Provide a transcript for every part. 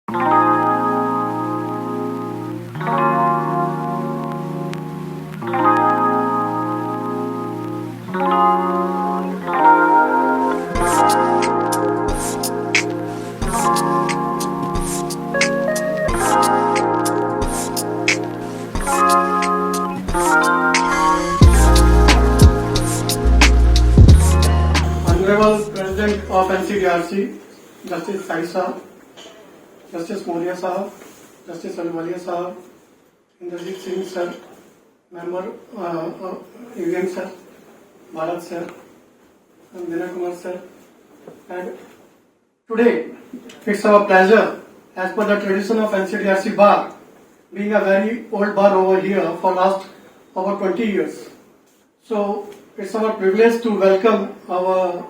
Honorable President of NCDRC, Justice Saisa, Justice Moria Sahab, Justice Alwalia Sahab, Indrajit Singh Sir, Member EVM Sir, Bharat Sir, and Kumar Sir. And today, it's our pleasure, as per the tradition of NCDRC Bar, being a very old bar over here for last over 20 years. So, it's our privilege to welcome our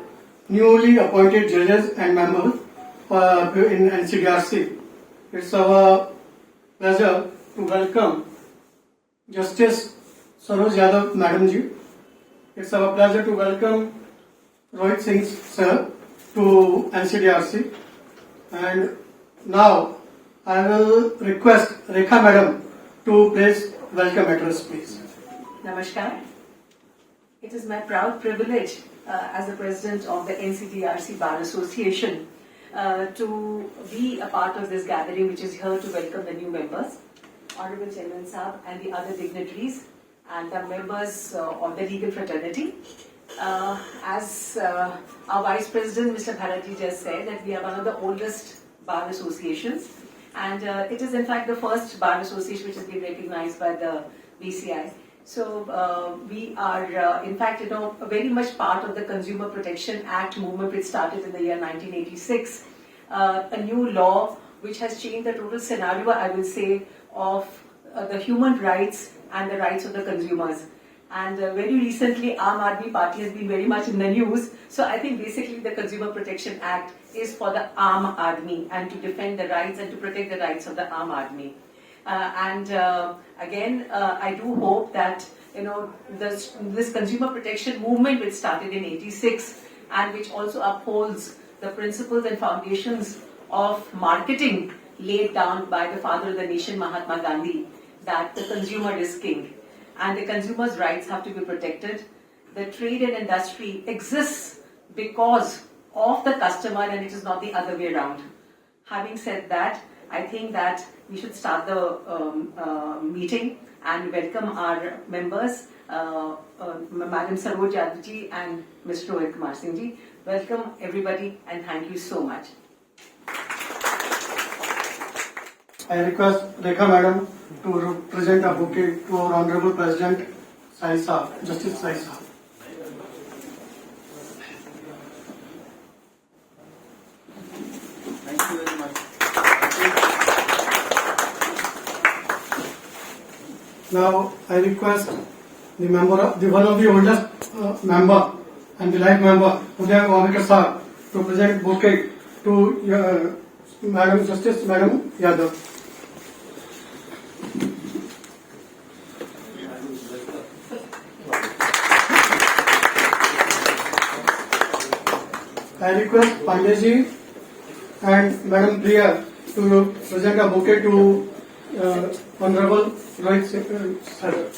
newly appointed judges and members in NCDRC. It's our pleasure to welcome Justice Saroj Yadav Madam Ji. It's our pleasure to welcome Rohit Singh Sir to NCDRC. And now I will request Rekha Madam to place welcome address, please. Namaskar. It is my proud privilege as the President of the NCDRC Bar Association to be a part of this gathering, which is here to welcome the new members, Honorable Chairman Saab and the other dignitaries and the members of the legal fraternity. As our Vice President Mr. Bharati just said, that we are one of the oldest bar associations, and it is in fact the first bar association which has been recognized by the BCI. So we are, in fact, very much part of the Consumer Protection Act movement, which started in the year 1986. A new law which has changed the total scenario, I will say, of the human rights and the rights of the consumers. And very recently, Aam Aadmi Party has been very much in the news. So I think basically the Consumer Protection Act is for the Aam Aadmi and to defend the rights and to protect the rights of the Aam Aadmi. Again, I do hope that this consumer protection movement, which started in '86 and which also upholds the principles and foundations of marketing laid down by the father of the nation, Mahatma Gandhi, that the consumer is king and the consumer's rights have to be protected. The trade and industry exists because of the customer, and it is not the other way around. Having said that, I think that we should start the meeting and welcome our members, Madam Saroj Yadav ji and Mr. Rohit Kumar Singh ji. Welcome everybody and thank you so much. I request Rekha Madam to present a bouquet to our Honorable President Saisa, Justice Saisa. Thank you very much. Now I request the one of the oldest member and the life member, Uday Wamikar Sahab, to present bouquet to Madam Justice Madam Yadav. I request Pandey and Madam Priya to present a bouquet to Honorable Rohit Singh Sir.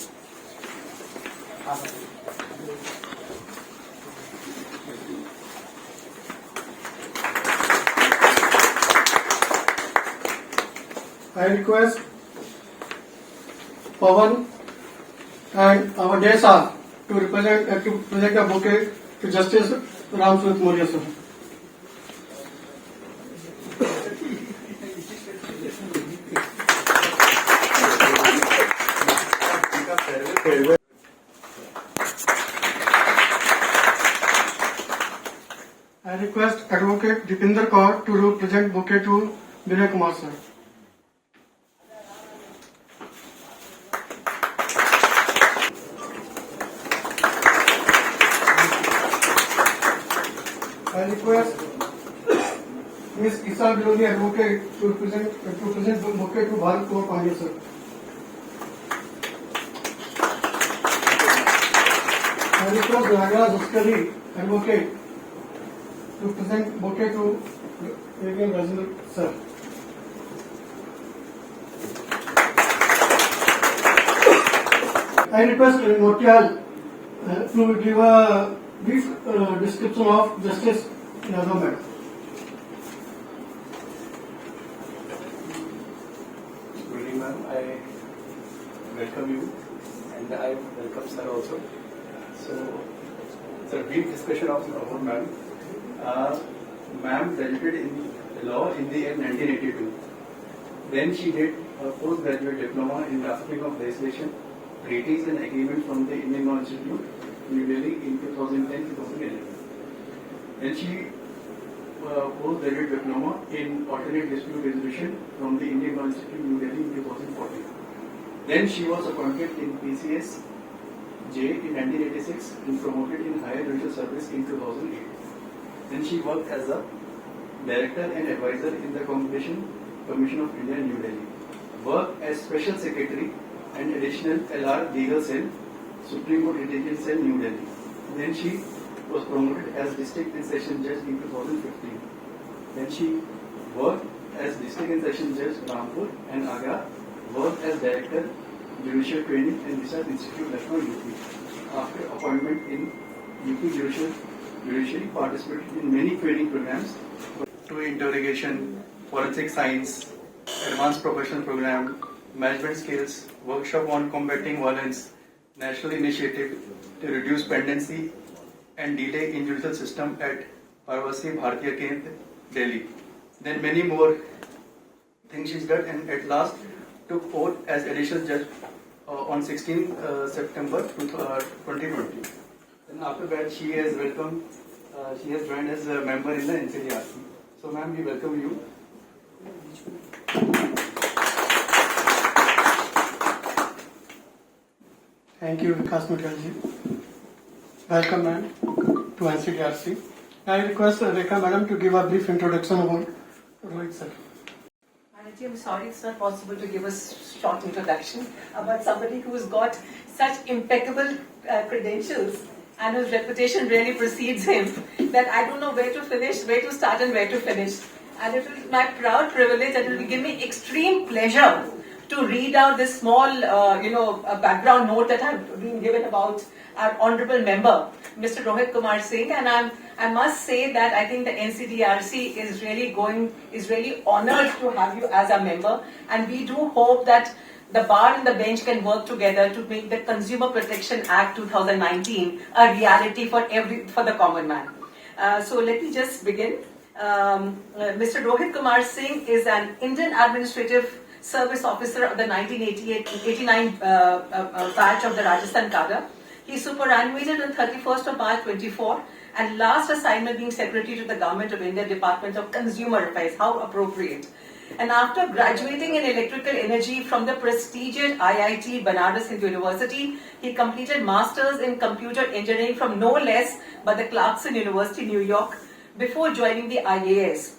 I request Pawan and our Desa to present a bouquet to Justice Ram Sudh Moria Sir. I request Advocate Dipinder Kaur to present bouquet to Vinay Kumar Sir. I request Ms. Isa Biloni Advocate to present bouquet to Bharat Kumar Pandey Sir. I request Nagaraj Askari Advocate to present bouquet to Redressal Sir. I request Notial to give a brief description of Justice Yadav madam. Good evening, ma'am. I welcome you, and I welcome sir also. So, it's a brief discussion of our ma'am. Ma'am graduated in law in the year 1982. Then she did a postgraduate diploma in drafting of legislation, treaties and agreements from the Indian Law Institute, New Delhi in 2010-2011. Then she postgraduate diploma in alternate dispute resolution from the Indian Law Institute, New Delhi in 2014. Then she was appointed in PCS J in 1986 and promoted in higher judicial service in 2008. Then she worked as a director and advisor in the Competition Commission of India, New Delhi. Worked as special secretary and additional LR legal cell, Supreme Court litigation cell, New Delhi. Then she was promoted as district and session judge in 2015. Then she worked as district and session judge Rampur and Agra. Worked as director Judicial Training and Research Institute, Lucknow, UP. After appointment in UP Judiciary, participated in many training programs to interrogation, forensic science, advanced professional program, management skills, workshop on combating violence, national initiative to reduce pendency and delay in judicial system at Parvasi Bharatiya Kendra, Delhi. Then many more things she's done, and at last took oath as additional judge on 16 September 2020. And after that, she has joined as a member in the NCDRC. So, ma'am, we welcome you. Thank you, Vikas Mittalji. Welcome, ma'am, to NCDRC. I request Rekha madam to give a brief introduction about Rohit sir. I'm sorry it's not possible to give a short introduction about somebody who's got such impeccable credentials and whose reputation really precedes him that I don't know where to finish, where to start and where to finish. And it is my proud privilege and it will give me extreme pleasure to read out this small, background note that I've been given about our honorable member, Mr. Rohit Kumar Singh, and I must say that I think the NCDRC is really honored to have you as a member, and we do hope that the bar and the bench can work together to make the Consumer Protection Act 2019 a reality for the common man. So let me just begin. Mr. Rohit Kumar Singh is an Indian Administrative Service Officer of the 1989 batch of the Rajasthan cadre. He superannuated on 31st of March 24 and last assignment being Secretary to the Government of India Department of Consumer Affairs. How appropriate. And after graduating in electrical energy from the prestigious IIT Banaras Hindu University, he completed Masters in Computer Engineering from no less but the Clarkson University, New York, before joining the IAS.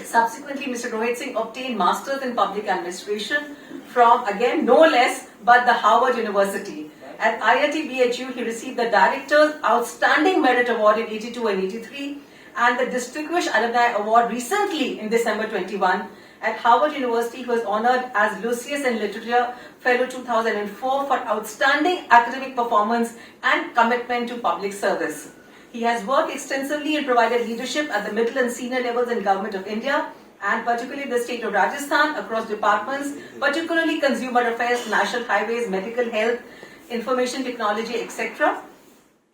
Subsequently, Mr. Rohit Singh obtained Masters in Public Administration from, again, no less but the Harvard University. At IIT BHU, he received the Director's Outstanding Merit Award in 82 and 83 and the Distinguished Alumni Award recently in December 21. At Harvard University, he was honored as Lucius in Literature Fellow 2004 for outstanding academic performance and commitment to public service. He has worked extensively and provided leadership at the middle and senior levels in Government of India and particularly the state of Rajasthan across departments, particularly Consumer Affairs, National Highways, Medical Health, Information Technology, etc.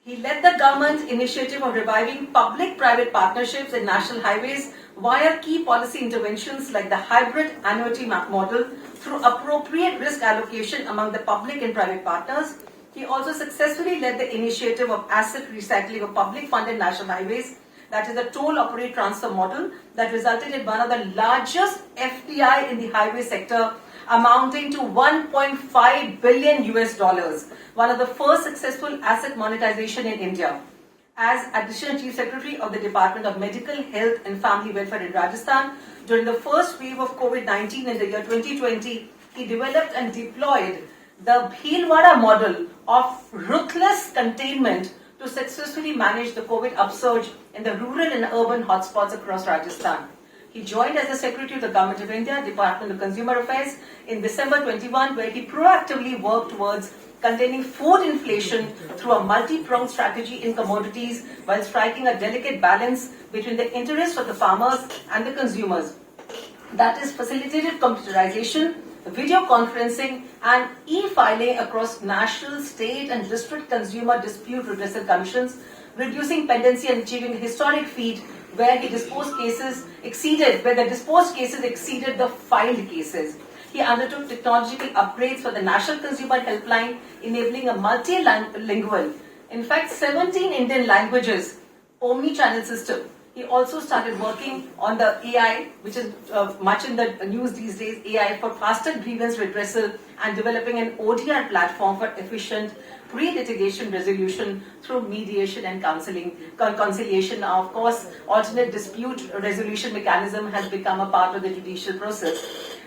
He led the government initiative of reviving public-private partnerships in national highways via key policy interventions like the hybrid annuity model through appropriate risk allocation among the public and private partners. He also successfully led the initiative of asset recycling of public-funded national highways, that is the toll operate transfer model that resulted in one of the largest FDI in the highway sector amounting to $1.5 billion US, one of the first successful asset monetization in India. As Additional Chief Secretary of the Department of Medical, Health and Family Welfare in Rajasthan, during the first wave of COVID-19 in the year 2020, he developed and deployed the Bhilwara model of ruthless containment to successfully manage the COVID upsurge in the rural and urban hotspots across Rajasthan. He joined as the Secretary of the Government of India, Department of Consumer Affairs in December 21, where he proactively worked towards containing food inflation through a multi-pronged strategy in commodities while striking a delicate balance between the interests of the farmers and the consumers. That is facilitated computerization, video conferencing and e-filing across national, state and district consumer dispute redressal commissions, reducing pendency and achieving a historic feat where the disposed cases exceeded the filed cases. He undertook technological upgrades for the National Consumer Helpline, enabling a multilingual, in fact 17 Indian languages, omni-channel system. He also started working on the AI, which is much in the news these days, AI for faster grievance redressal and developing an ODR platform for efficient pre-litigation resolution through mediation and conciliation. Of course, alternate dispute resolution mechanism has become a part of the judicial process.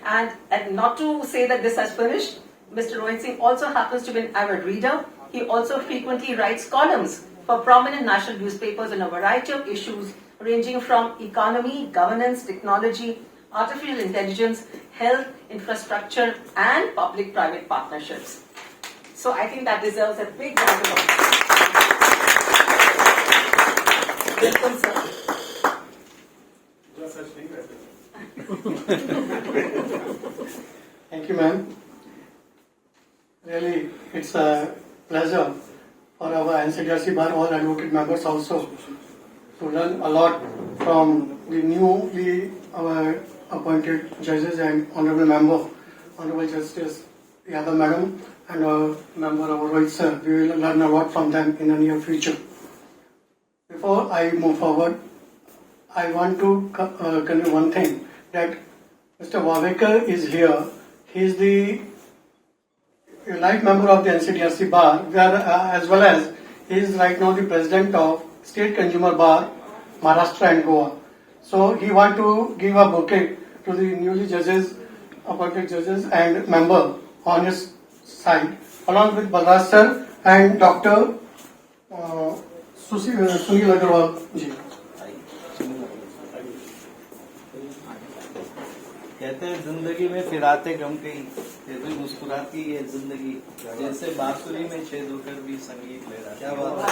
And not to say that this has finished, Mr. Rohit Singh also happens to be an avid reader. He also frequently writes columns for prominent national newspapers on a variety of issues ranging from economy, governance, technology, artificial intelligence, health, infrastructure, and public-private partnerships. So I think that deserves a big round of applause. Welcome, sir. No such thing as Thank you, ma'am. Really, it's a pleasure for our NCDRC bar, all advocate members also, to learn a lot from the newly appointed judges and honorable member, Honorable Justice Yadav madam and member our Rohit sir. We will learn a lot from them in the near future. Before I move forward, I want to convey one thing, that Mr. Wavekar is here. He is the life member of the NCDRC bar, as well as he is right now the president of State Consumer Bar, Maharashtra and Goa. So he want to give a bouquet to the newly appointed judges and member on his side, along with Balraj sir and Dr. Sunil Agarwal ji. कहते हैं जिंदगी में फिर आते गम कहीं, फिर भी मुस्कुराती है जिंदगी, जैसे बांसुरी में छेद होकर भी संगीत ले रहा है. क्या बात है.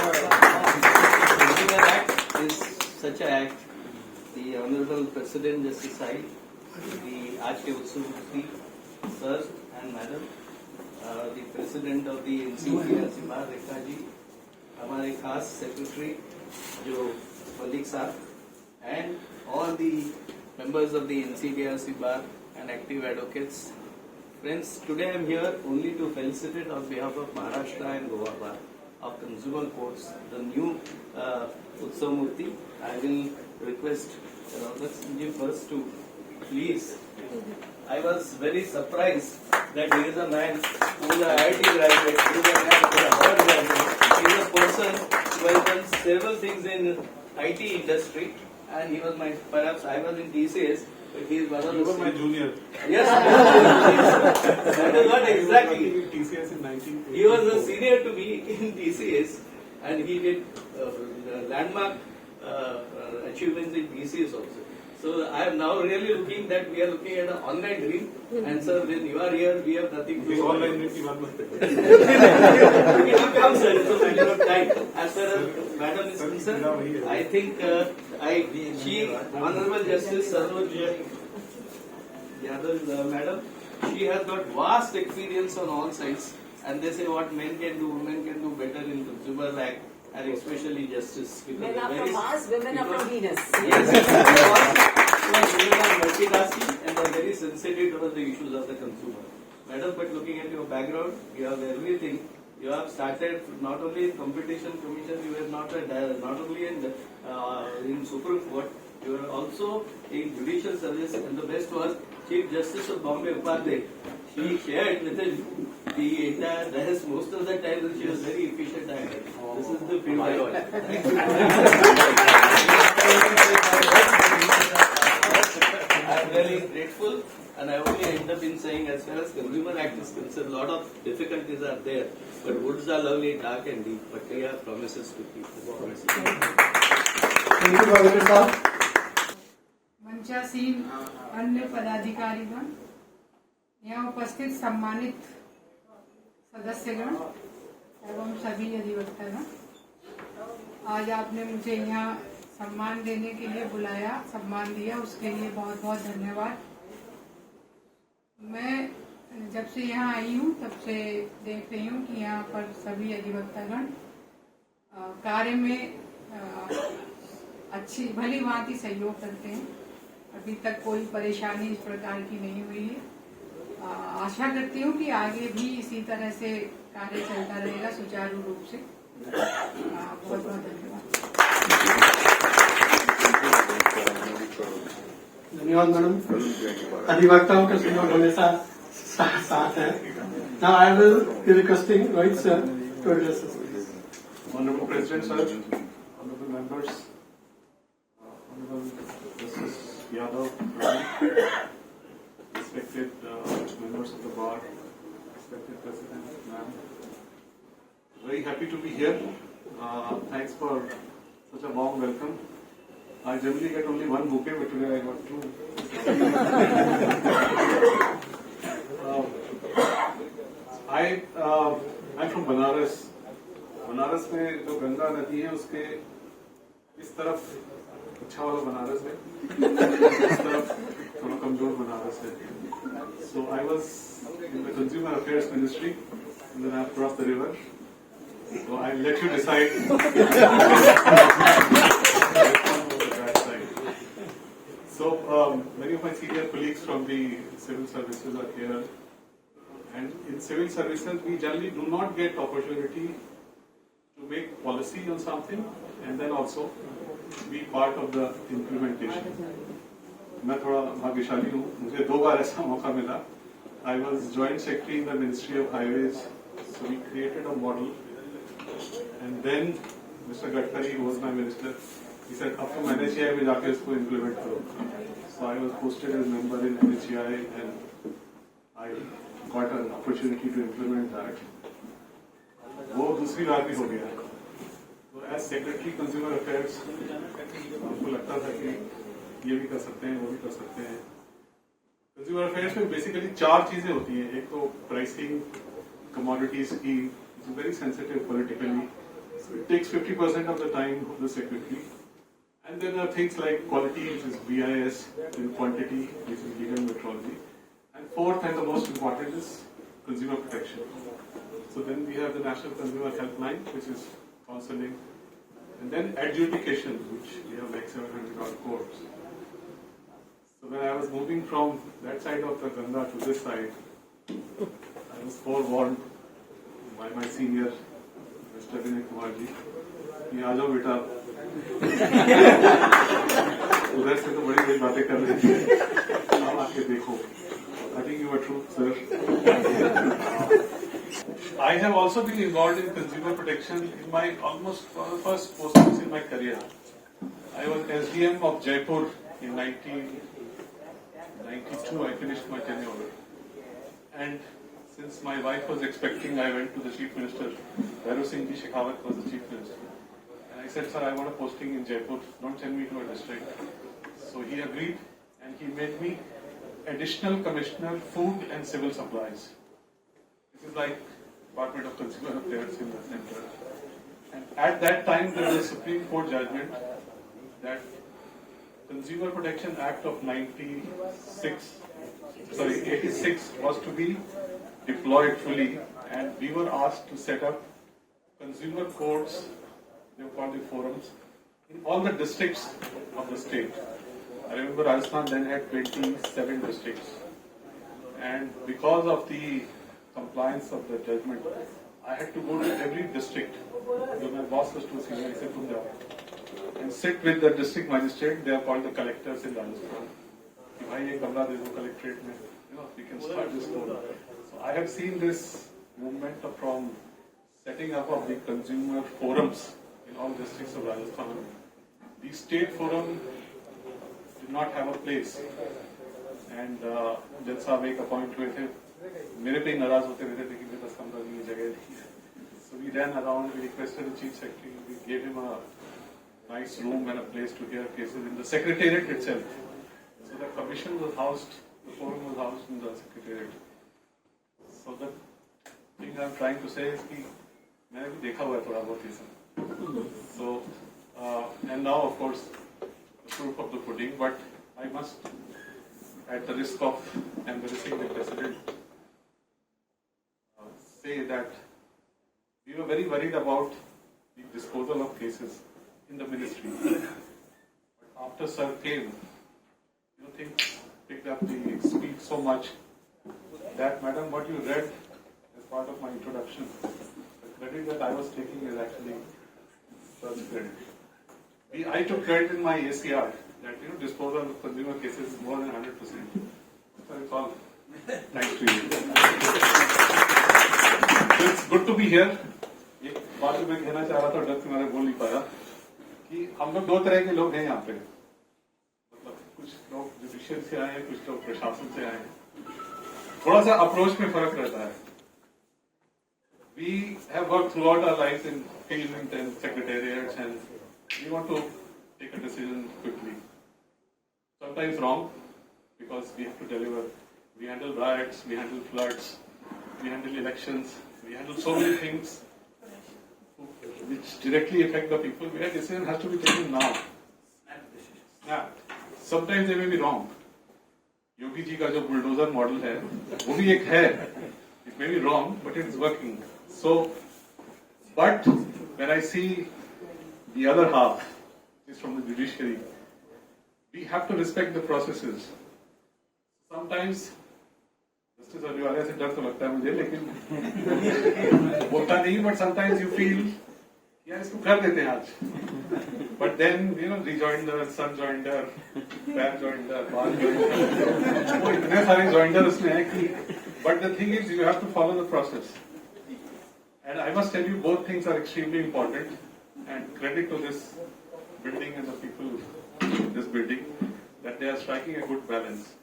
Is such an act. The Honorable President just decided, the आज के उत्सव sir and madam, the President of the NCDRC bar Rekha ji, हमारे खास secretary जो मलिक साहब, and all the members of the NCDRC bar and active advocates. Friends, today I am here only to felicitate on behalf of Maharashtra and Goa bar of consumer courts, the new Utsav Murti. I will request Singh first to please. I was very surprised that he is a man who is an IIT graduate, he is a man who is a Harvard graduate, he is a person who has done several things in IT industry. And he was perhaps I was in TCS, but he is one of the... You were my junior. Yes, that is what exactly. TCS in 1980. He was a senior to me in TCS, and he did landmark achievements in TCS also. So I am now really looking that we are looking at an online dream. And sir, when you are here, we have nothing to do. Online dream, 1 month ago. It will come, sir. It's a matter of time. As far as madam is concerned, I think Honorable Justice Saroj Yadav, madam, she has got vast experience on all sides. And they say what men can do, women can do better in Consumer Act, and especially justice. Men are from Mars, women are from Venus. Yes. Women are multitasking and are very sensitive towards the issues of the consumer. Madam, but looking at your background, you have everything. You have started not only in competition commission, you were not only in Supreme Court, you were also in judicial service, and the best was Chief Justice of Bombay Upadhyay. She shared with him the entire rest most of the time, and she was very efficient. This is the field I want. I am really grateful, and I only end up in saying, as far as Consumer Act is concerned, a lot of difficulties are there, but woods are lovely, dark and deep, but we have promises to keep. Thank you, Bhavika sir. मंच मंचासीन अन्य पदाधिकारीगण, यहाँ उपस्थित सम्मानित सदस्यगण एवं सभी अधिवक्तागण, आज आपने मुझे यहाँ सम्मान देने के लिए बुलाया, सम्मान दिया, उसके लिए बहुत बहुत धन्यवाद। मैं जब से यहाँ आई हूँ तब से देख रही हूँ कि यहाँ पर सभी अधिवक्तागण कार्य में अच्छी भली भांति सहयोग करते हैं। अभी तक कोई परेशानी इस प्रकार की नहीं हुई है। आशा करती हूँ कि आगे भी इसी तरह से कार्य चलता रहेगा सुचारू रूप से। बहुत बहुत धन्यवाद। धन्यवाद मैडम। अधिवक्ताओं का सहयोग हमेशा साथ है। Now I will be requesting Rohit sir to address us. Honorable President sir, honorable members, honorable Justice Yadav, respected members of the bar, respected President, ma'am. Very happy to be here. Thanks for such a warm welcome. I generally get only one bouquet, but today I got two. I'm from Banaras. Banaras में जो गंगा नदी है उसके इस तरफ अच्छा वाला बनारस है, इस तरफ थोड़ा कमजोर बनारस है. So I was in the Consumer Affairs Ministry and then I crossed the river. So I'll let you decide. So many of my senior colleagues from the civil services are here, and in civil services we generally do not get opportunity to make policy on something and then also be part of the implementation. मैं थोड़ा भाग्यशाली हूँ, मुझे 2 बार ऐसा मौका मिला. I was joint secretary in the Ministry of Highways, so we created a model, and then Mr. Gadkari, who was my minister, he said, "अब तो मैंने NHAI में जाके इसको implement करो." So I was posted as member in NHAI and I got an opportunity to implement that. वो दूसरी बार भी हो गया. तो एज सेक्रेटरी कंज्यूमर अफेयर्स हमको लगता था कि ये भी कर सकते हैं, वो भी कर सकते हैं. कंज्यूमर अफेयर्स में बेसिकली 4 चीजें होती हैं. एक तो प्राइसिंग कमोडिटीज की, very sensitive politically, it takes 50% of the time of the secretary. And then are things like quality, which is BIS, in quantity, which is legal metrology, and fourth and the most important is consumer protection. So then we have the National Consumer Helpline, which is counseling, and then adjudication, which we have like 700 odd courts. So when I was moving from that side of the Ganga to this side, I was forewarned by my senior, Mr. Kumar ji, कि आ जाओ बेटा. उधर से तो बड़ी बड़ी बातें कर रहे थे, अब आके देखो. I think you were true, sir. I have also been involved in consumer protection in my almost first postings in my career. I was SDM of Jaipur in 1992. I finished my tenure, and since my wife was expecting, I went to the Chief Minister. Singh ji Shekhawat was the Chief Minister, and I said, "Sir, I want a posting in Jaipur. Don't send me to a district." So he agreed, and he made me Additional Commissioner, Food and Civil Supplies. This is like Department of Consumer Affairs in the center. And at that time, there was a Supreme Court judgment that Consumer Protection Act of 86 was to be deployed fully, and we were asked to set up consumer courts, they were called the forums, in all the districts of the state. I remember Rajasthan then had 27 districts, and because of the compliance of the judgment, I had to go to every district. So my boss was too senior, he said, "Tum jao and sit with the district magistrate." They are called the collectors in Rajasthan. Ki bhai ye kamra de do collectorate mein, we can start this program. So I have seen this movement from setting up of the consumer forums in all districts of Rajasthan. The state forum did not have a place, and जज साहब एक appoint हुए थे, मेरे पे ही नाराज होते रहते थे कि मेरे पास कमरा नहीं है, जगह नहीं है. So we ran around, we requested the chief secretary, we gave him a nice room and a place to hear cases in the secretariat itself. So the commission was housed, the forum was housed in the secretariat. So the thing I'm trying to say is कि मैंने भी देखा हुआ है थोड़ा बहुत ये सब. So and now of course the proof of the pudding, but I must, at the risk of embarrassing the president, say that we were very worried about the disposal of cases in the ministry. But after Sir came, things picked up the speed so much that, Madam, what you read as part of my introduction, the credit that I was taking is actually Sir's credit. I took credit in my ACR that disposal of consumer cases is more than 100%. So it's all thanks to you. So it's good to be here. एक बात मैं कहना चाह रहा था, डर से मैंने बोल नहीं पाया कि हम लोग दो तरह के लोग हैं यहाँ पे. मतलब कुछ लोग जुडिशियल से आए हैं, कुछ लोग प्रशासन से आए हैं. थोड़ा सा अप्रोच में फर्क रहता है. We have worked throughout our lives in field and secretariats, and we want to take a decision quickly. Sometimes wrong, because we have to deliver. We handle riots, we handle floods, we handle elections, we handle so many things which directly affect the people, where decision has to be taken now. Yeah. Sometimes they may be wrong. Yogi ji का जो bulldozer model है, वो भी एक है. It may be wrong, but it is working. So, but when I see the other half, is from the judiciary, we have to respect the processes. Sometimes justice Ahluwalia से डर तो लगता है मुझे, लेकिन बोलता नहीं, but sometimes you feel यार इसको कर देते हैं आज. But then rejoinder, subjoinder, back joinder, bar joinder, वो इतने सारे joinder उसमें हैं कि. But the thing is, you have to follow the process. And I must tell you, both things are extremely important. And credit to this building and the people in this building that they are striking a good balance.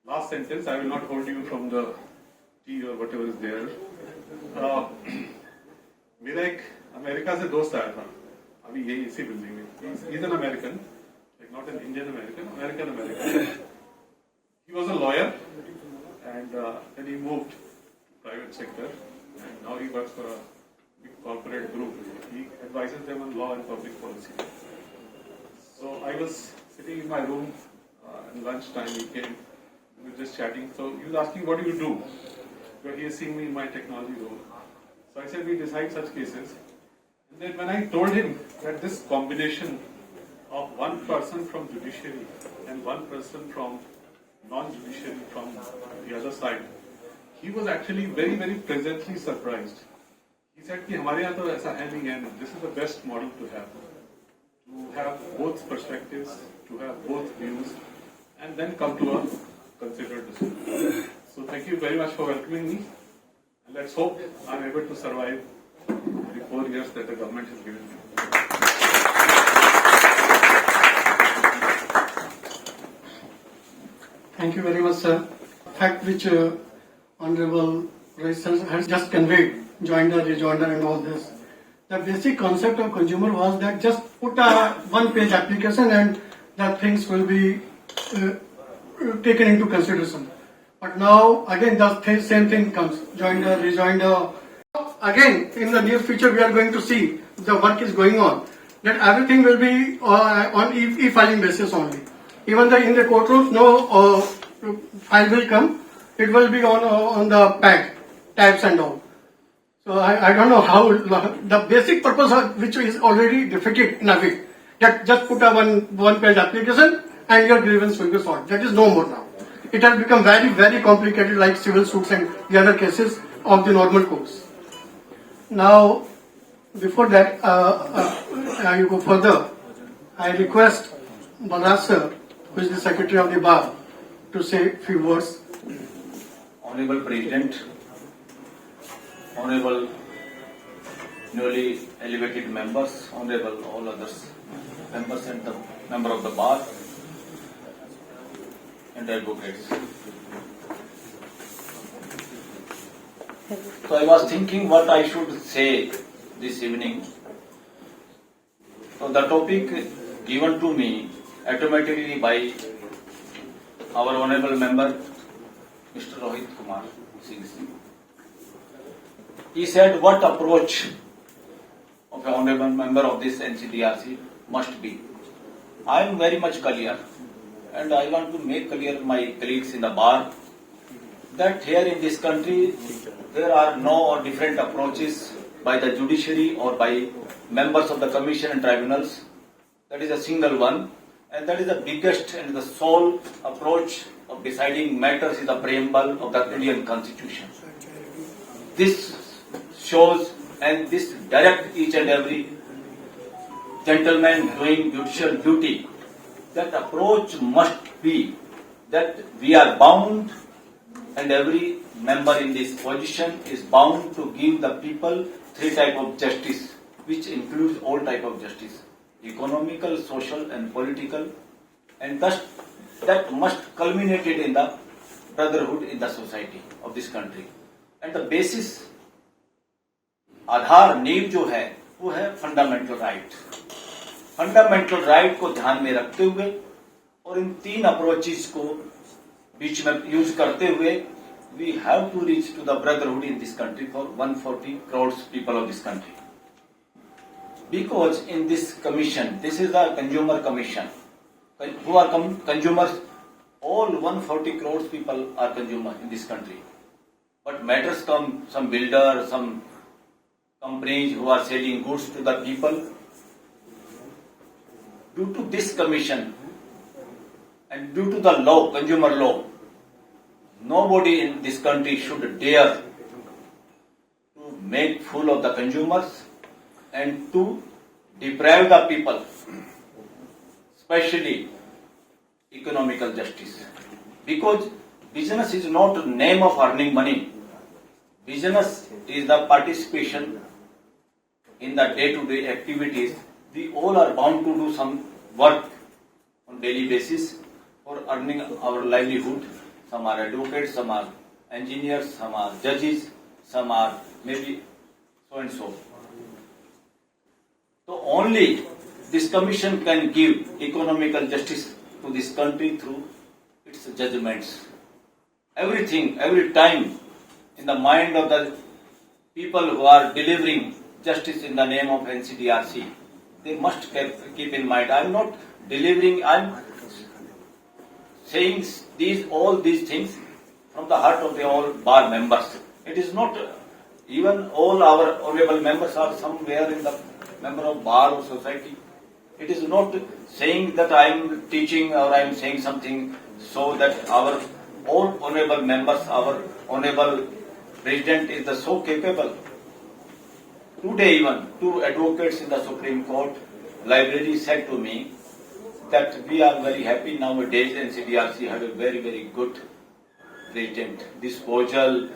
Last sentence, I will not hold you from the tea or whatever is there. मेरा एक America से दोस्त आया था, अभी यही इसी building में. He's an American, like not an Indian American, American American. He was a lawyer, and then he moved to private sector, and now he works for a big corporate group. He advises them on law and public policy. So I was sitting in my room at lunchtime. He came, we were just chatting. So he was asking, "What do you do?" Because he has seen me in my technology role. So I said, "We decide such cases." And then when I told him that this combination of one person from judiciary and one person from non-judiciary from the other side, he was actually very, very pleasantly surprised. He said कि हमारे यहाँ तो ऐसा है नहीं है. This is the best model to have both perspectives, to have both views, and then come to a considered decision. So thank you very much for welcoming me, and let's hope I'm able to survive the 4 years that the government has given me. Thank you very much, sir. Fact which Honorable Redressal has just conveyed, joinder, rejoinder and all this. The basic concept of consumer was that just put a one-page application and the things will be taken into consideration. But now, again, the same thing comes, joinder, rejoinder. Again, in the near future, we are going to see the work is going on, that everything will be on e-filing basis only. Even in the courtrooms, no file will come. It will be on the pad, tabs and all. So I don't know how the basic purpose of which is already defeated in a way. That just put a one-page application and your grievance will be solved. That is no more now. It has become very, very complicated, like civil suits and the other cases of the normal course. Now, before that, I go further. I request Balraj sir, who is the Secretary of the Bar, to say a few words. Honorable President, Honorable newly elevated members, Honorable all others, members and the member of the Bar, and advocates. So I was thinking what I should say this evening. So the topic given to me automatically by our honorable member, Mr. Rohit Kumar Singh. He said what approach of an honorable member of this NCDRC must be. I am very much clear, and I want to make clear my colleagues in the bar that here in this country there are no or different approaches by the judiciary or by members of the commission and tribunals. That is a single one, and that is the biggest and the sole approach of deciding matters is the preamble of the Indian Constitution. This shows and this directs each and every gentleman doing judicial duty. That approach must be that we are bound, and every member in this position is bound to give the people three types of justice, which includes all type of justice: economical, social, and political, and thus that must culminate in the brotherhood in the society of this country. And the basis, आधार नींव जो है वो है fundamental right. Fundamental right को ध्यान में रखते हुए और इन तीन अप्रोचेस को बीच में यूज करते हुए we have to reach to the brotherhood in this country for 140 crores people of this country. Because in this commission, this is a consumer commission. Who are consumers? All 140 crores people are consumers in this country. But matters come, some builders, some companies who are selling goods to the people. Due to this commission and due to the law, consumer law, nobody in this country should dare to make fool of the consumers and to deprive the people, especially economical justice. Because business is not a name of earning money. Business is the participation in the day-to-day activities. We all are bound to do some work on daily basis for earning our livelihood. Some are advocates, some are engineers, some are judges, some are maybe so and so. So only this commission can give economical justice to this country through its judgments. Everything, every time in the mind of the people who are delivering justice in the name of NCDRC, they must keep in mind, I am not delivering, I am saying all these things from the heart of the all bar members. It is not, even all our honorable members are somewhere in the member of bar or society. It is not saying that I am teaching or I am saying something so that our all honorable members, our honorable president is so capable. Today even, two advocates in the Supreme Court library said to me that we are very happy nowadays NCDRC have a very, very good president. Disposal,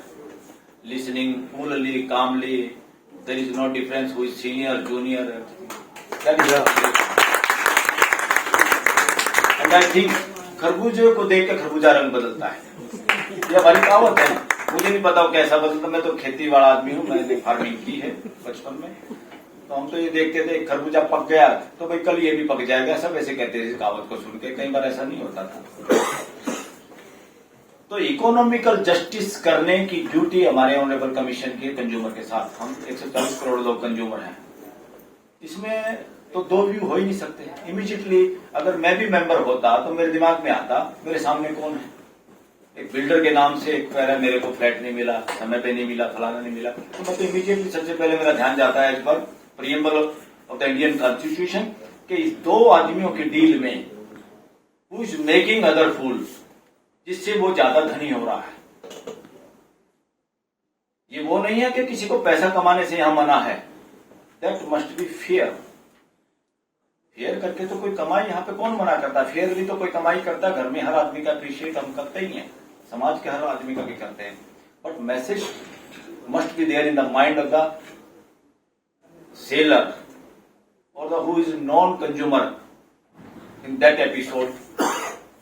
listening coolly, calmly, there is no difference who is senior, junior. That is and I think खरबूजे को देख के खरबूजा रंग बदलता है. ये हमारी कहावत है. मुझे नहीं पता वो कैसा बदलता. मैं तो खेती वाला आदमी हूँ. मैंने फार्मिंग की है बचपन में. तो हम तो ये देखते थे खरबूजा पक गया तो भाई कल ये भी पक जाएगा. सब ऐसे कहते थे इस कहावत को सुन के. कई बार ऐसा नहीं होता था. तो इकोनॉमिकल जस्टिस करने की ड्यूटी हमारे ऑनरेबल कमीशन की कंज्यूमर के साथ. हम 140 करोड़ लोग कंज्यूमर हैं. इसमें तो दो व्यू हो ही नहीं सकते. इमीडिएटली अगर मैं भी मेंबर होता तो मेरे दिमाग में आता मेरे सामने कौन है. एक बिल्डर के नाम से कह रहा है मेरे को फ्लैट नहीं मिला, समय पे नहीं मिला, फलाना नहीं मिला, तो मतलब इमीडिएटली सबसे पहले मेरा ध्यान जाता है इस पर preamble of the Indian constitution कि इस दो आदमियों की डील में हु इज मेकिंग अदर फूल, जिससे वो ज्यादा धनी हो रहा है. ये वो नहीं है कि किसी को पैसा कमाने से यहां मना है. That must be fair. Fair करके तो कोई कमाई यहाँ पे कौन मना करता. फेयर भी तो कोई कमाई करता. घर में हर आदमी का अप्रिशिएट हम करते ही हैं. समाज के हर आदमी का भी करते हैं. But message must be there in the mind of the seller or the who is non-consumer in that episode.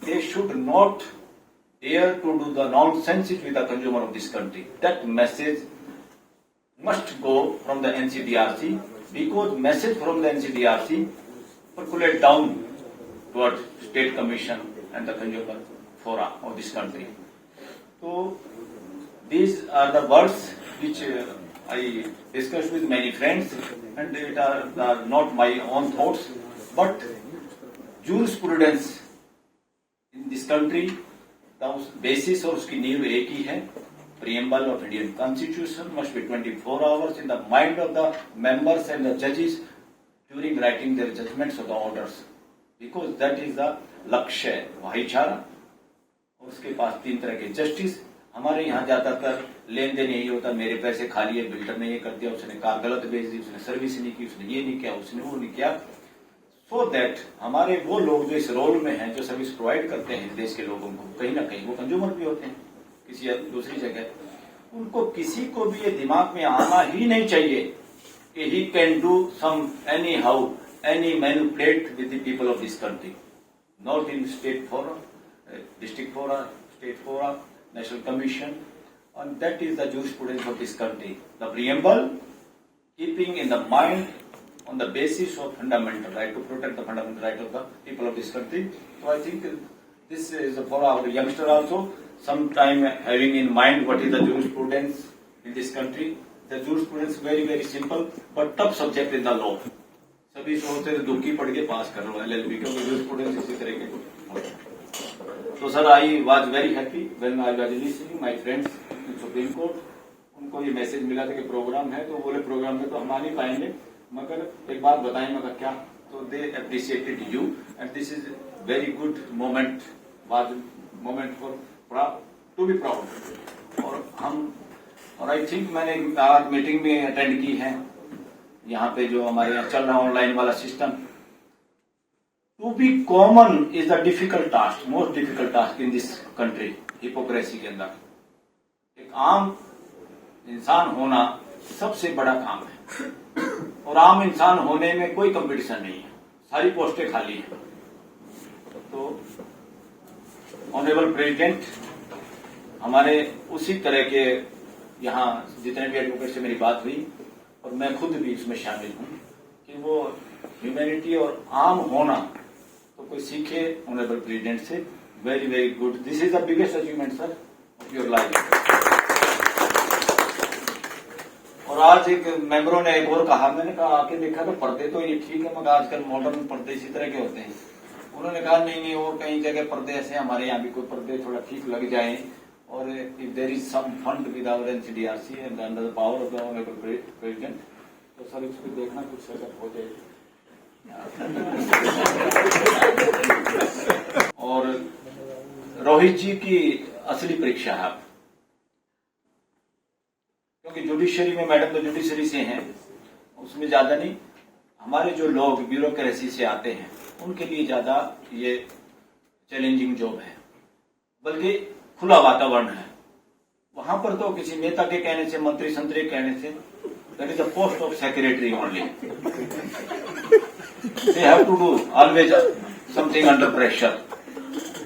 They should not dare to do the nonsense with the consumer of this country. That message must go from the NCDRC, because message from the NCDRC percolate down toward State Commission and the consumer fora of this country. So these are the words which I discussed with many friends, and it are not my own thoughts, but jurisprudence in this country, the basis और उसकी नींव एक ही है. Preamble of Indian Constitution must be 24 hours in the mind of the members and the judges during writing their judgments or the orders, because that is the लक्ष्य भाईचारा. और उसके पास 3 तरह के जस्टिस. हमारे यहाँ ज्यादातर लेन देन यही होता, मेरे पैसे खा लिए, बिल्डर ने ये कर दिया, उसने कार गलत भेज दी, उसने सर्विस नहीं की, उसने ये नहीं किया, उसने वो नहीं किया. सो दैट हमारे वो लोग जो इस रोल में हैं, जो सर्विस प्रोवाइड करते हैं देश के लोगों को, कहीं ना कहीं वो कंज्यूमर भी होते हैं किसी दूसरी जगह. उनको किसी को भी ये दिमाग में आना ही नहीं चाहिए कि he can do some any how any manipulate with the people of this country. Not in state forum, district forum, state forum, national commission, and that is the jurisprudence of this country. The preamble, keeping in the mind on the basis of fundamental right to protect the fundamental right of the people of this country. So I think this is for our youngster also, sometime having in mind what is the jurisprudence in this country. The jurisprudence is very very simple, but tough subject in the law. सभी सोचते हैं दुखी पढ़ के पास कर लो LLB, क्योंकि jurisprudence इसी तरह के. So sir, I was very happy when I was listening my friends in Supreme Court. उनको ये मैसेज मिला था कि प्रोग्राम है, तो बोले प्रोग्राम में तो हम आ नहीं पाएंगे, मगर एक बात बताएं, मगर क्या. तो they appreciated you and this is very good moment, was moment for to be proud. और आई थिंक मैंने आज मीटिंग में अटेंड की है यहाँ पे, जो हमारे यहाँ चल रहा ऑनलाइन वाला system. To be common is the difficult task, most difficult task in this country. Hypocrisy के अंदर एक आम इंसान होना सबसे बड़ा काम है, और आम इंसान होने में कोई कंपटीशन नहीं है, सारी पोस्टें खाली हैं. तो ऑनरेबल प्रेसिडेंट हमारे उसी तरह के यहाँ जितने भी एडवोकेट से मेरी बात हुई, और मैं खुद भी इसमें शामिल हूँ, कि वो ह्यूमैनिटी और आम होना तो कोई सीखे ऑनरेबल प्रेसिडेंट से. Very very good. This is the biggest achievement sir of your life. और आज एक मेंबरों ने एक और कहा, मैंने कहा आके देखा तो पर्दे तो ये ठीक है, मगर आजकल मॉडर्न पर्दे इसी तरह के होते हैं. उन्होंने कहा नहीं और कई जगह पर्दे ऐसे, हमारे यहाँ भी कोई पर्दे थोड़ा ठीक लग जाए, और if there is some fund with our NCDRC and under the power of the honourable president, तो सर इसको देखना कुछ सेटअप हो जाए. और रोहित जी की असली परीक्षा है, क्योंकि जुडिशरी में मैडम तो जुडिशरी से हैं, उसमें ज्यादा नहीं. हमारे जो लोग ब्यूरोक्रेसी से आते हैं उनके लिए ज्यादा ये चैलेंजिंग जॉब है, बल्कि खुला वातावरण है. वहां पर तो किसी नेता के कहने से, मंत्री संतरी के कहने से, that is the post of secretary only. They have to do always something under pressure.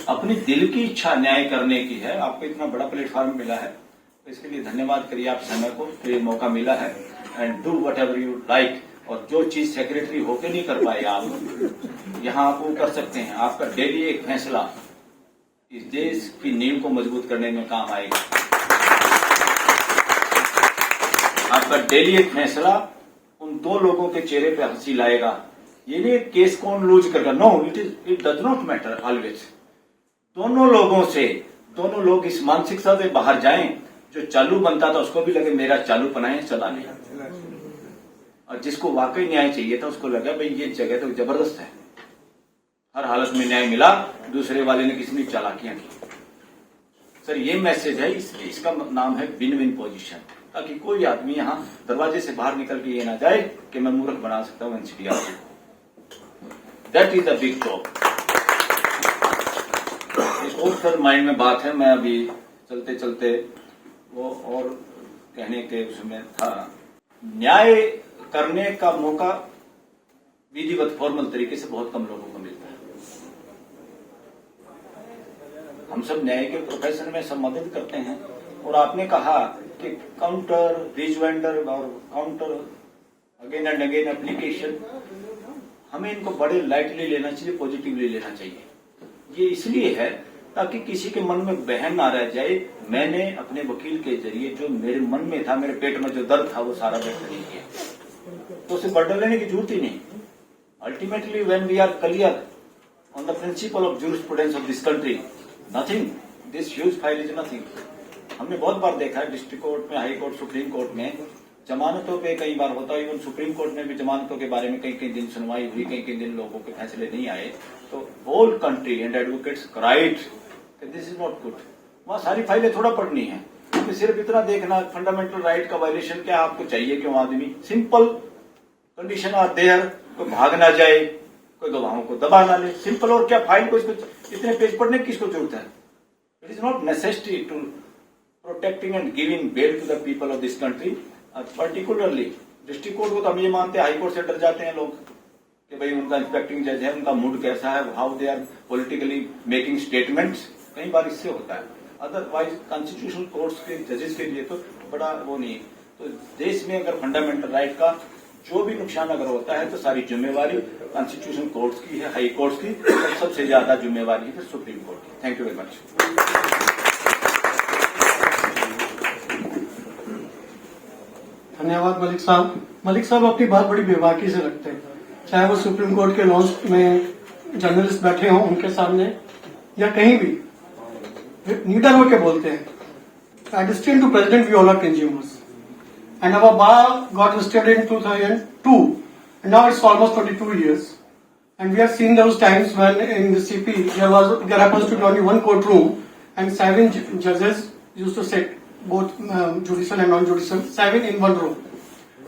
अपनी दिल की इच्छा न्याय करने की है. आपको इतना बड़ा प्लेटफॉर्म मिला है, तो इसके लिए धन्यवाद करिए आप समय को, तो ये मौका मिला है. And do what ever you like. और जो चीज सेक्रेटरी होके नहीं कर पाए आप यहाँ आप वो कर सकते हैं. आपका डेली एक फैसला इस देश की नींव को मजबूत करने में काम आएगा. आपका डेली एक फैसला उन 2 लोगों के चेहरे पे हंसी लाएगा. ये नहीं केस कौन लूज करेगा, no, it does not matter always. दोनों लोगों से, दोनों लोग इस मानसिकता से बाहर जाएं, जो चालू बनता था उसको भी लगे मेरा चालू बनाए चला नहीं, और जिसको वाकई न्याय चाहिए था उसको लगा भाई ये जगह तो जबरदस्त है, हर हालत में न्याय मिला, दूसरे वाले ने किसी ने चालाकियां की. सर ये मैसेज है, इसका नाम है विन विन पोजीशन, ताकि कोई आदमी यहाँ दरवाजे से बाहर निकल के ये ना जाए कि मैं मूर्ख बना सकता हूँ NCDRC. That is the big job. एक और सर माइंड में बात है, मैं अभी चलते चलते वो और कहने के उसमें था, न्याय करने का मौका विधिवत फॉर्मल तरीके से बहुत कम लोगों को मिलता है. हम सब न्याय के प्रोफेशन में सब मदद करते हैं, और आपने कहा कि काउंटर, रिजवेंडर और counter again and again application, हमें इनको बड़े लाइटली लेना चाहिए, पॉजिटिवली लेना चाहिए. ये इसलिए है ताकि किसी के मन में बहन ना रह जाए। मैंने अपने वकील के जरिए जो मेरे मन में था, मेरे पेट में जो दर्द था, वो सारा व्यक्त नहीं किया, तो उसे बर्डन लेने की जरूरत ही नहीं। Ultimately when we are clear on the principle of jurisprudence of this country, nothing, this huge file is nothing. हमने बहुत बार देखा है डिस्ट्रिक्ट कोर्ट में, हाई कोर्ट, सुप्रीम कोर्ट में जमानतों पे कई बार होता है। इवन सुप्रीम कोर्ट में भी जमानतों के बारे में कई दिन सुनवाई हुई, कई दिन लोगों के फैसले नहीं आए, तो whole country and advocates cried this is not good. वहां सारी फाइलें थोड़ा पढ़नी है, तो सिर्फ इतना देखना फंडामेंटल राइट का वायलेशन क्या आपको चाहिए, क्यों आदमी, सिंपल कंडीशन आर देयर, कोई भाग ना जाए, कोई गवाहों को दबा ना ले, सिंपल। और क्या फाइल को इसको इतने पेज पढ़ने की किसको जरूरत है? It is not necessity to protecting and giving bail to the people of this country. Particularly district court को तो हम ये मानते हैं, हाई कोर्ट से डर जाते हैं लोग कि भाई उनका इंस्पेक्टिंग जज है, उनका मूड कैसा है, how they are politically making statements, कई बार इससे होता है। अदरवाइज कॉन्स्टिट्यूशनल कोर्ट्स के जजेस के लिए तो बड़ा वो नहीं। तो देश में अगर फंडामेंटल राइट का जो भी नुकसान अगर होता है तो सारी जिम्मेवारी कॉन्स्टिट्यूशनल कोर्ट्स की है, हाई कोर्ट्स की, और सबसे ज्यादा जिम्मेवारी है सुप्रीम कोर्ट की। Thank you very much. धन्यवाद मलिक साहब। मलिक साहब अपनी बात बड़ी बेबाकी से रखते हैं, चाहे वो सुप्रीम कोर्ट के लॉन्च में जर्नलिस्ट बैठे हों उनके सामने या कहीं भी, नीडर होके बोलते हैं। I destined to President, we all are consumers. And our bar got listed in 2002, and now it's almost 22 years. And we have seen those times when in the CP there happens to be only one courtroom, and 7 judges used to sit, both judicial and non-judicial, 7 in one room.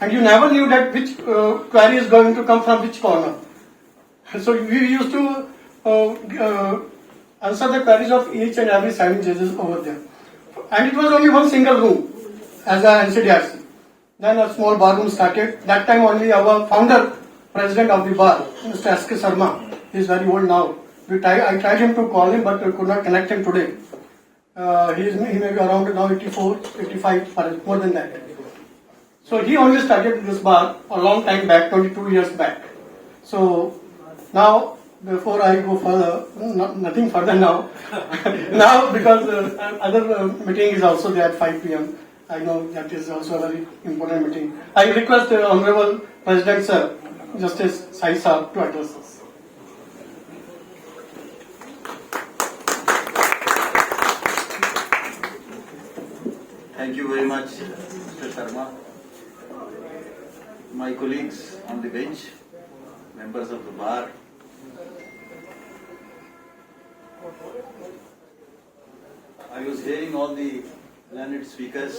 And you never knew that which query is going to come from which corner. So we used to answer the queries of each and every 7 judges over there. And it was only one single room as a NCDRC. Then a small bar room started. That time only our founder, president of the bar, Mr. S.K. Sharma, he is very old now. I tried him to call him, but could not connect him today. He may be around now 84, 85, more than that. So he only started this bar a long time back, 22 years back. So now, before I go further, nothing further now. Now, because other meeting is also there at 5 p.m. I know that is also a very important meeting. I request Honorable President Sir, Justice Sai Saab to address us. Thank you very much, Mr. Sharma. My colleagues on the bench, members of the bar, I was hearing all the learned speakers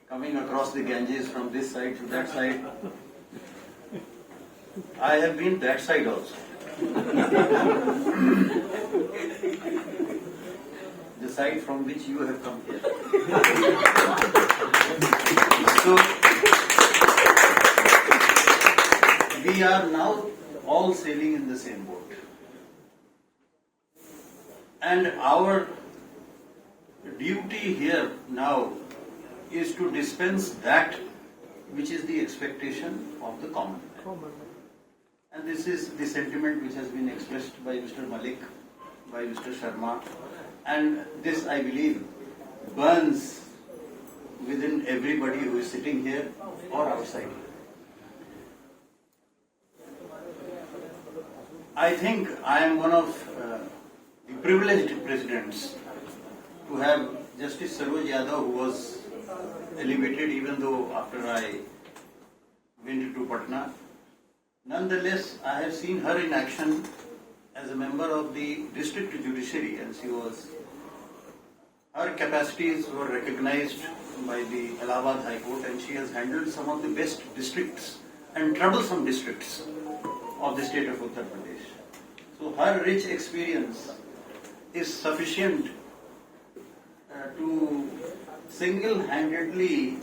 coming across the Ganges from this side to that side. I have been that side also. The side from which you have come here. So, we are now all sailing in the same boat. And our duty here now is to dispense that which is the expectation of the common man. And this is the sentiment which has been expressed by Mr. Malik, by Mr. Sharma, and this, I believe, burns within everybody who is sitting here or outside. I think I am one of the privileged presidents to have Justice Saroj Yadav, who was elevated even though after I went to Patna. Nonetheless, I have seen her in action as a member of the district judiciary, and her capacities were recognized by the Allahabad High Court, and she has handled some of the best districts and troublesome districts of the state of Uttar Pradesh. So her rich experience is sufficient to single-handedly,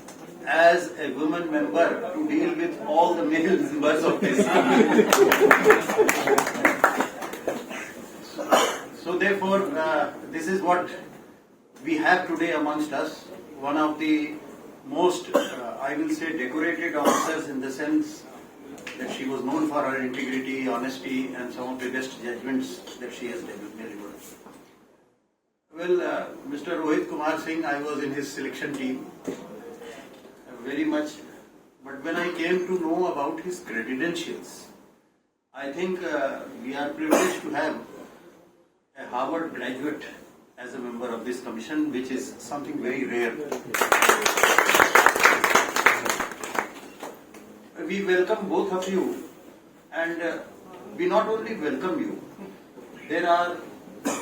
as a woman member, to deal with all the male members of this. So therefore, this is what we have today amongst us, one of the most, I will say, decorated officers, in the sense that she was known for her integrity, honesty, and some of the best judgments that she has delivered. Well, Mr. Rohit Kumar Singh, I was in his selection team very much, but when I came to know about his credentials, I think we are privileged to have a Harvard graduate as a member of this commission, which is something very rare. We welcome both of you, and we not only welcome you, there are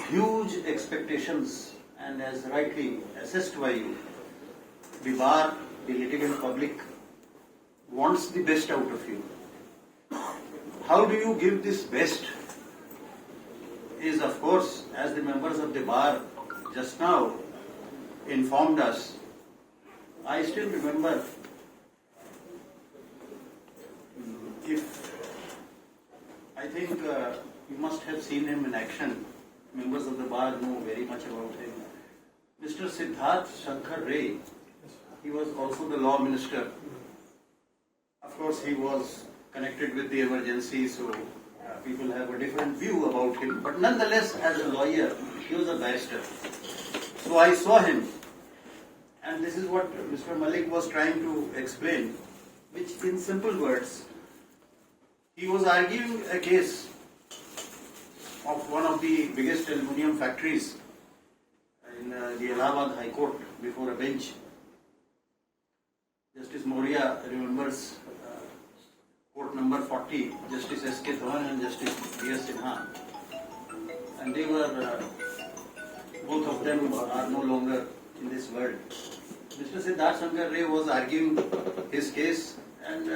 huge expectations, and as rightly assessed by you, the bar, the litigant public wants the best out of you. How do you give this best is, of course, as the members of the bar just now informed us. I still remember, I think you must have seen him in action. Members of the bar know very much about him. Mr. Siddharth Shankar Ray, he was also the law minister. Of course, he was connected with the emergency, so people have a different view about him. But nonetheless, as a lawyer, he was a barrister. So I saw him, and this is what Mr. Malik was trying to explain, which in simple words, he was arguing a case of one of the biggest aluminium factories in the Allahabad High Court before a bench. Justice Moria remembers court number 40, Justice S.K. Dhawan and Justice B.S. Sinha. And they were, both of them are no longer in this world. Mr. Siddharth Shankar Ray was arguing his case, and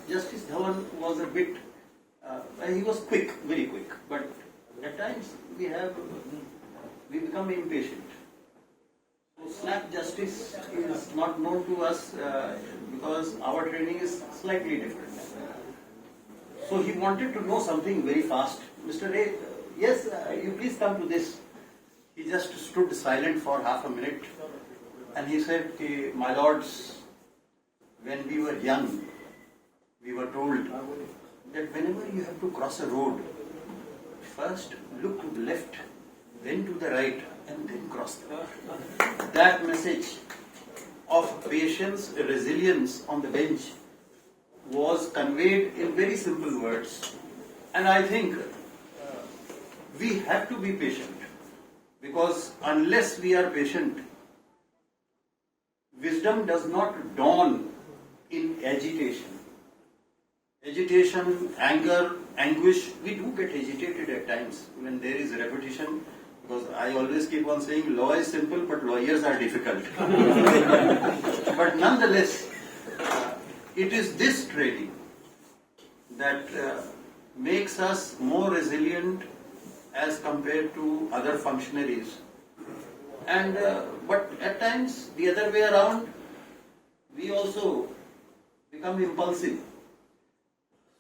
Justice Dhawan was a bit, he was quick, very quick, but at times we become impatient. So snap justice is not known to us because our training is slightly different. So he wanted to know something very fast. Mr. Ray, yes, you please come to this. He just stood silent for half a minute and he said, my lords, when we were young, we were told that whenever you have to cross a road, first look to the left, then to the right, and then cross the road. That message of patience, resilience on the bench was conveyed in very simple words. And I think we have to be patient, because unless we are patient, wisdom does not dawn in agitation. Agitation, anger, anguish, we do get agitated at times when there is repetition, because I always keep on saying law is simple but lawyers are difficult. But nonetheless, it is this training that makes us more resilient as compared to other functionaries. And but at times the other way around, we also become impulsive.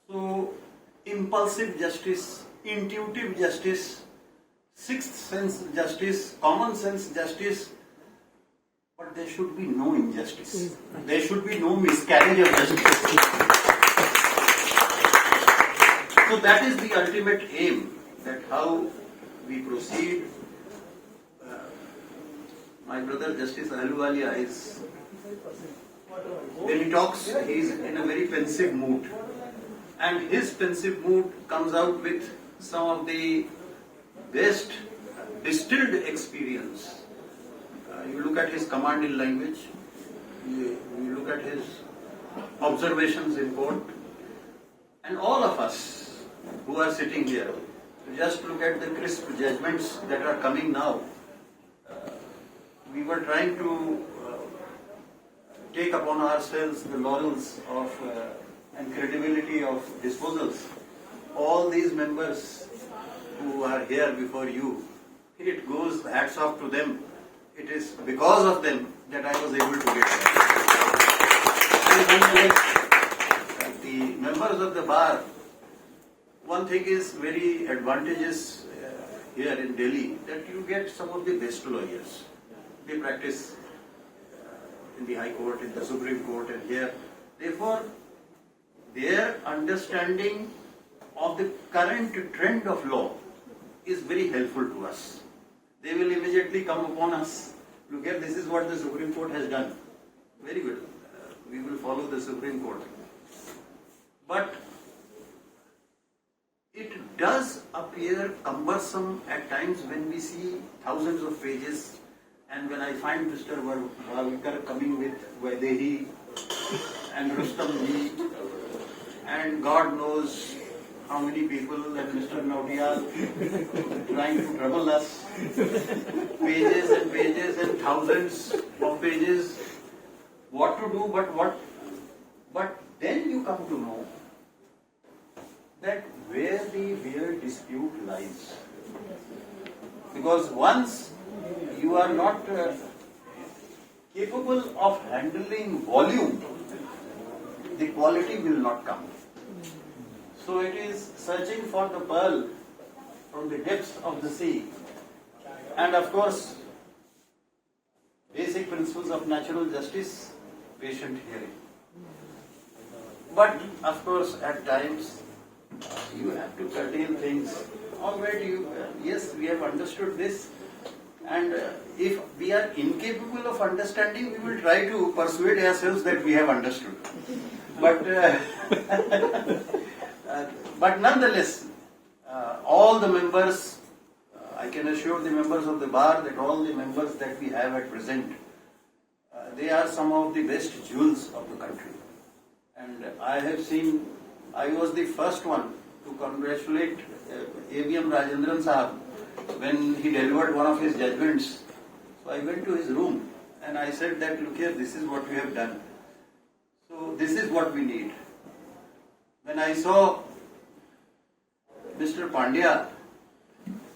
So impulsive justice, intuitive justice, sixth sense justice, common sense justice, but there should be no injustice. There should be no miscarriage of justice. So that is the ultimate aim, that how we proceed. My brother Justice Ahluwalia is, when he talks, he is in a very pensive mood. And his pensive mood comes out with some of the best distilled experience. You look at his command in language, you look at his observations in court, and all of us who are sitting here, just look at the crisp judgments that are coming now. We were trying to take upon ourselves the laurels of and credibility of disposals. All these members who are here before you, it goes hats off to them. It is because of them that I was able to get here. And the members of the bar, one thing is very advantageous here in Delhi, that you get some of the best lawyers. They practice in the High Court, in the Supreme Court, and here. Therefore, their understanding of the current trend of law is very helpful to us. They will immediately come upon us. Look at, this is what the Supreme Court has done. Very good. We will follow the Supreme Court. But it does appear cumbersome at times when we see thousands of pages, and when I find Mr. Varvikar coming with Vaidehi and Rustamji and God knows how many people, and Mr. Nautiyal trying to trouble us, pages and pages and thousands of pages, what to do, but then you come to know that where the real dispute lies. Because once you are not capable of handling volume, the quality will not come. So it is searching for the pearl from the depths of the sea. And of course, basic principles of natural justice, patient hearing. But of course, at times, you have to curtail things. Already, yes, we have understood this. And if we are incapable of understanding, we will try to persuade ourselves that we have understood. But but nonetheless, all the members, I can assure the members of the bar that all the members that we have at present, they are some of the best jewels of the country. And I have seen, I was the first one to congratulate AVM Rajendran Sahab when he delivered one of his judgments. So I went to his room and I said that, look here, this is what we have done. So this is what we need. When I saw Mr. Pandya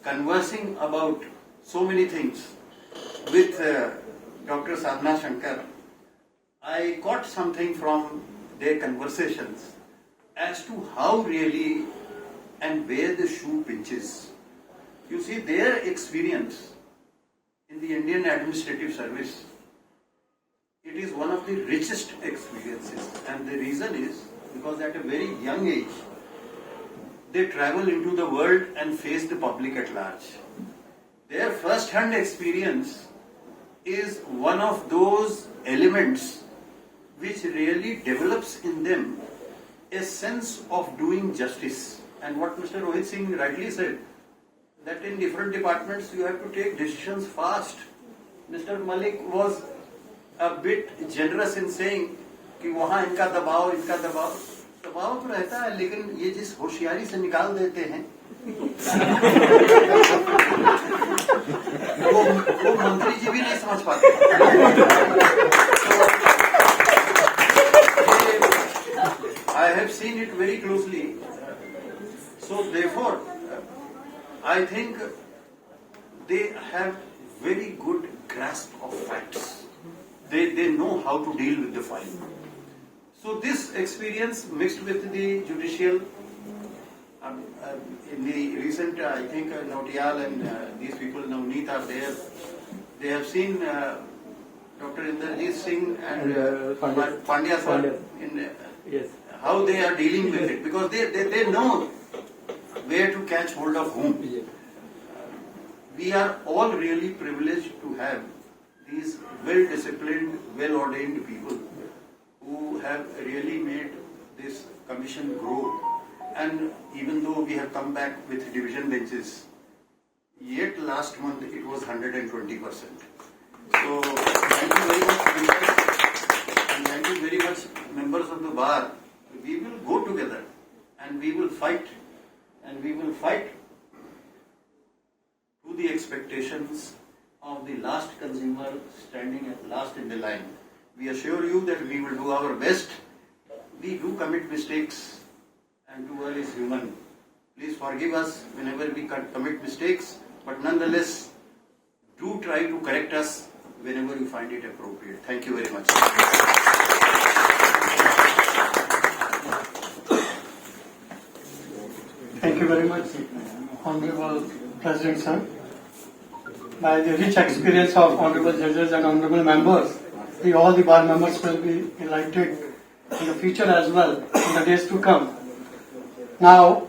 conversing about so many things with Dr. Sadhana Shankar, I caught something from their conversations as to how really and where the shoe pinches. You see, their experience in the Indian administrative service, it is one of the richest experiences. And the reason is because at a very young age, they travel into the world and face the public at large. Their first-hand experience is one of those elements which really develops in them a sense of doing justice. And what Mr. Rohit Singh rightly said, that in different departments you have to take decisions fast. Mr. Malik was a bit generous in saying कि वहाँ इनका दबाव तो रहता है, लेकिन ये जिस होशियारी से निकाल देते हैं वो मंत्री जी भी नहीं समझ पाते. I have seen it very closely. So therefore, I think they have very good grasp of facts. They know how to deal with the file. So this experience mixed with the judicial, in the recent, I think Nautiyal and these people, Navneet are there. They have seen Dr. Inderjeet Singh and Pandya sir in how they are dealing with it, because they know where to catch hold of whom. We are all really privileged to have these well-disciplined, well-ordained people who have really made this commission grow. And even though we have come back with division benches, yet last month it was 120%. So thank you very much, and thank you very much, members of the bar. We will go together and we will fight, and we will fight to the expectations of the last consumer standing at last in the line. We assure you that we will do our best. We do commit mistakes, and doer is human. Please forgive us whenever we commit mistakes, but nonetheless, do try to correct us whenever you find it appropriate. Thank you very much. Thank you very much, Honorable President Sir. By the rich experience of Honorable Judges and Honorable Members, all the bar members will be enlightened in the future as well, in the days to come. Now,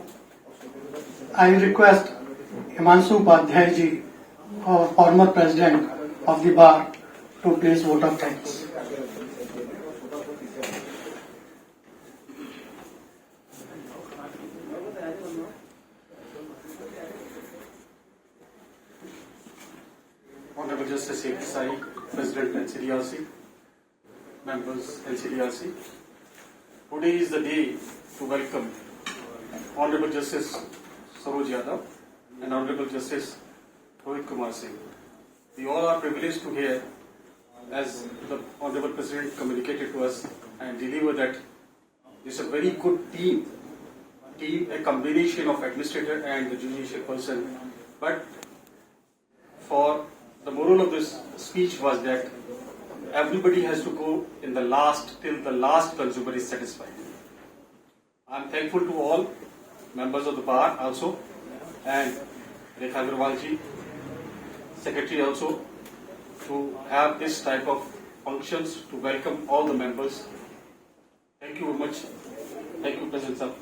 I request Himanshu Upadhyay ji, our former president of the bar, to please vote of thanks. Honorable Justice Sai, President NCDRC, members NCDRC. Today is the day to welcome Honorable Justice Saroj Yadav and Honorable Justice Rohit Kumar Singh. We all are privileged to hear, as the Honorable President communicated to us and delivered, that this is a very good team, a combination of administrator and the judicial person. But for the moral of this speech was that everybody has to go in the last till the last consumer is satisfied. I am thankful to all members of the bar also, and Rekha Agrawal ji, secretary also, to have this type of functions to welcome all the members. Thank you very much. Thank you, President sir.